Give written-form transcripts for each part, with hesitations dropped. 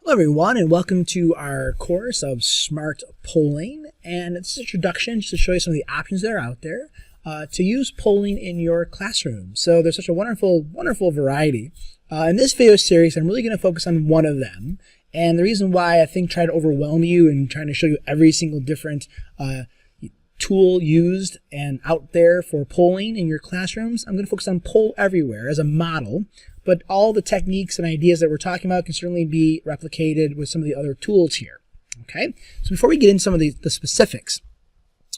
Hello everyone, and welcome to our course of Smart Polling. And this is an introduction just to show you some of the options that are out there to use polling in your classroom. So there's such a wonderful variety. In this video series, I'm really going to focus on one of them. And the reason why I think try to overwhelm you and trying to show you every single different tool used and out there for polling in your classrooms, I'm going to focus on Poll Everywhere as a model. But all the techniques and ideas that we're talking about can certainly be replicated with some of the other tools here. Okay, so before we get into some of the specifics,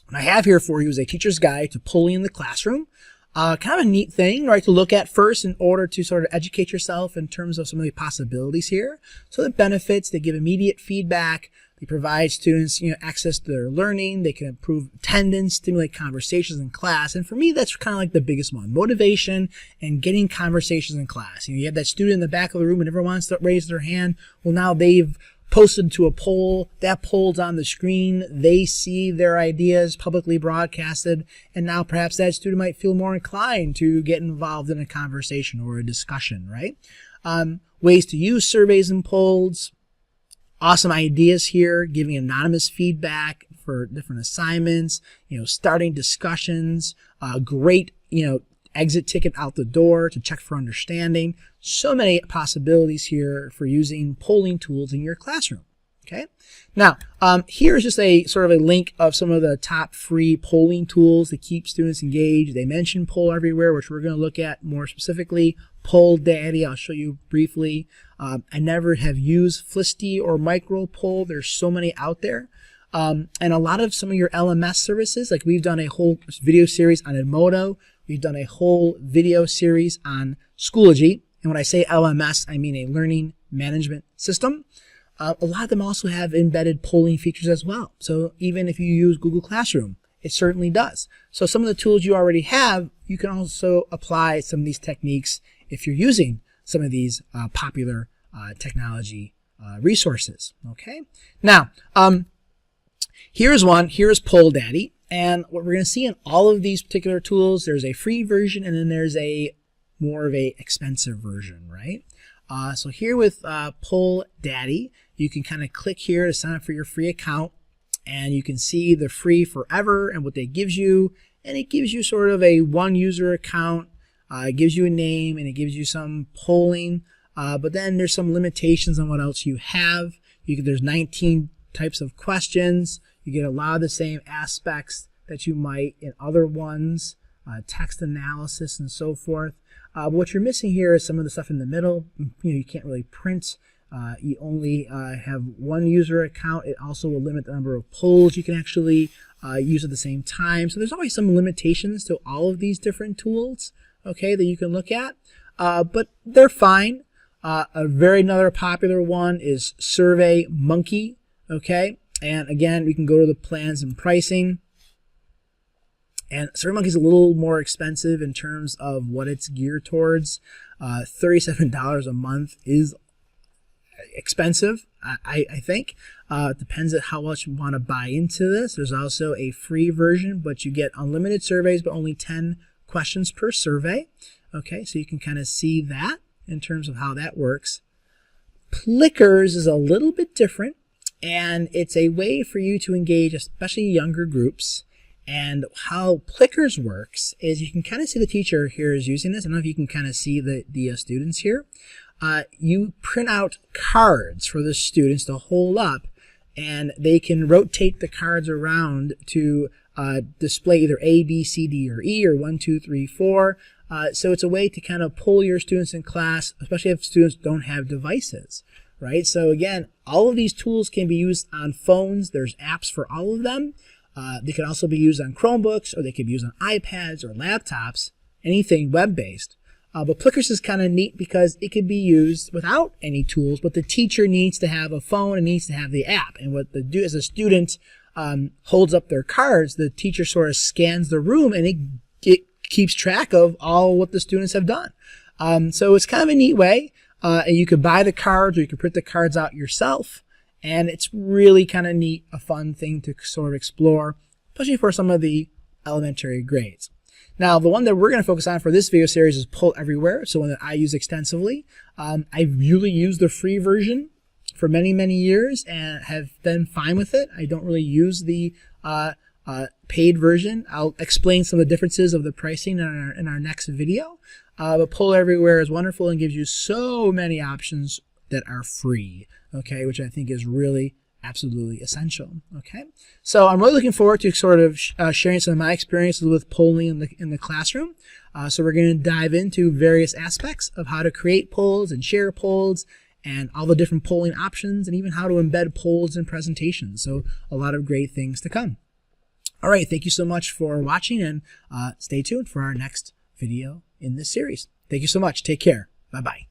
what I have here for you is a teacher's guide to polling in the classroom. Kind of a neat thing, right, to look at first in order to sort of educate yourself in terms of some of the possibilities here. So the benefits, they give immediate feedback. They provide students, access to their learning. They can improve attendance, stimulate conversations in class. And for me, that's kind of like the biggest one, motivation and getting conversations in class. You have that student in the back of the room who never wants to raise their hand. Well, now they've posted to a poll. That poll's on the screen. They see their ideas publicly broadcasted. And now perhaps that student might feel more inclined to get involved in a conversation or a discussion, right? Ways to use surveys and polls. Awesome ideas here, giving anonymous feedback for different assignments, starting discussions, great, exit ticket out the door to check for understanding. So many possibilities here for using polling tools in your classroom. Okay. Now, here's just a sort of a link of some of the top free polling tools that keep students engaged. They mentioned Poll Everywhere, which we're going to look at more specifically. Poll Daddy, I'll show you briefly. I never have used Flisty or MicroPoll. There's so many out there. And a lot of some of your LMS services, like we've done a whole video series on Edmodo. We've done a whole video series on Schoology. And when I say LMS, I mean a learning management system. A lot of them also have embedded polling features as well. So even if you use Google Classroom, it certainly does. So some of the tools you already have, you can also apply some of these techniques if you're using some of these popular technology resources. Okay. Now, here's one. Here's Poll Daddy. And what we're going to see in all of these particular tools, there's a free version and then there's a more of a expensive version, right? So here with Poll Daddy, you can kind of click here to sign up for your free account, and you can see the free forever and what that gives you. And it gives you sort of a one user account. It gives you a name and it gives you some polling. But then there's some limitations on what else you have. There's 19 types of questions. You get a lot of the same aspects that you might in other ones, text analysis and so forth. What you're missing here is some of the stuff in the middle. You can't really print. You only have one user account. It also will limit the number of polls you can actually use at the same time. So there's always some limitations to all of these different tools, okay, that you can look at. But they're fine. Another popular one is Survey Monkey, okay? And again, we can go to the plans and pricing. And SurveyMonkey is a little more expensive in terms of what it's geared towards. $37 a month is expensive, I think. It depends on how much you want to buy into this. There's also a free version, but you get unlimited surveys, but only 10 questions per survey. Okay, so you can kind of see that in terms of how that works. Plickers is a little bit different, and it's a way for you to engage, especially younger groups. And how Plickers works is you can kind of see the teacher here is using this. I don't know if you can kind of see the students here. You print out cards for the students to hold up, and they can rotate the cards around to display either A, B, C, D, or E, or 1, 2, 3, 4. So it's a way to kind of pull your students in class, especially if students don't have devices, right? So again, all of these tools can be used on phones. There's apps for all of them. They can also be used on Chromebooks, or they can be used on iPads or laptops, anything web-based. But Plickers is kind of neat because it can be used without any tools, but the teacher needs to have a phone and needs to have the app. And what they do as a student holds up their cards, the teacher sort of scans the room and it keeps track of all what the students have done. So it's kind of a neat way. And you could buy the cards or you could print the cards out yourself. And it's really kind of neat, a fun thing to sort of explore, especially for some of the elementary grades. Now, the one that we're going to focus on for this video series is Poll Everywhere, so one that I use extensively. I usually use the free version for many, many years and have been fine with it. I don't really use the paid version. I'll explain some of the differences of the pricing in our next video. But Poll Everywhere is wonderful and gives you so many options that are free, okay, which I think is really absolutely essential. Okay, so I'm really looking forward to sort of sharing some of my experiences with polling in the classroom. So we're going to dive into various aspects of how to create polls and share polls and all the different polling options and even how to embed polls in presentations. So a lot of great things to come. All right, thank you so much for watching, and stay tuned for our next video in this series. Thank you so much. Take care. Bye-bye.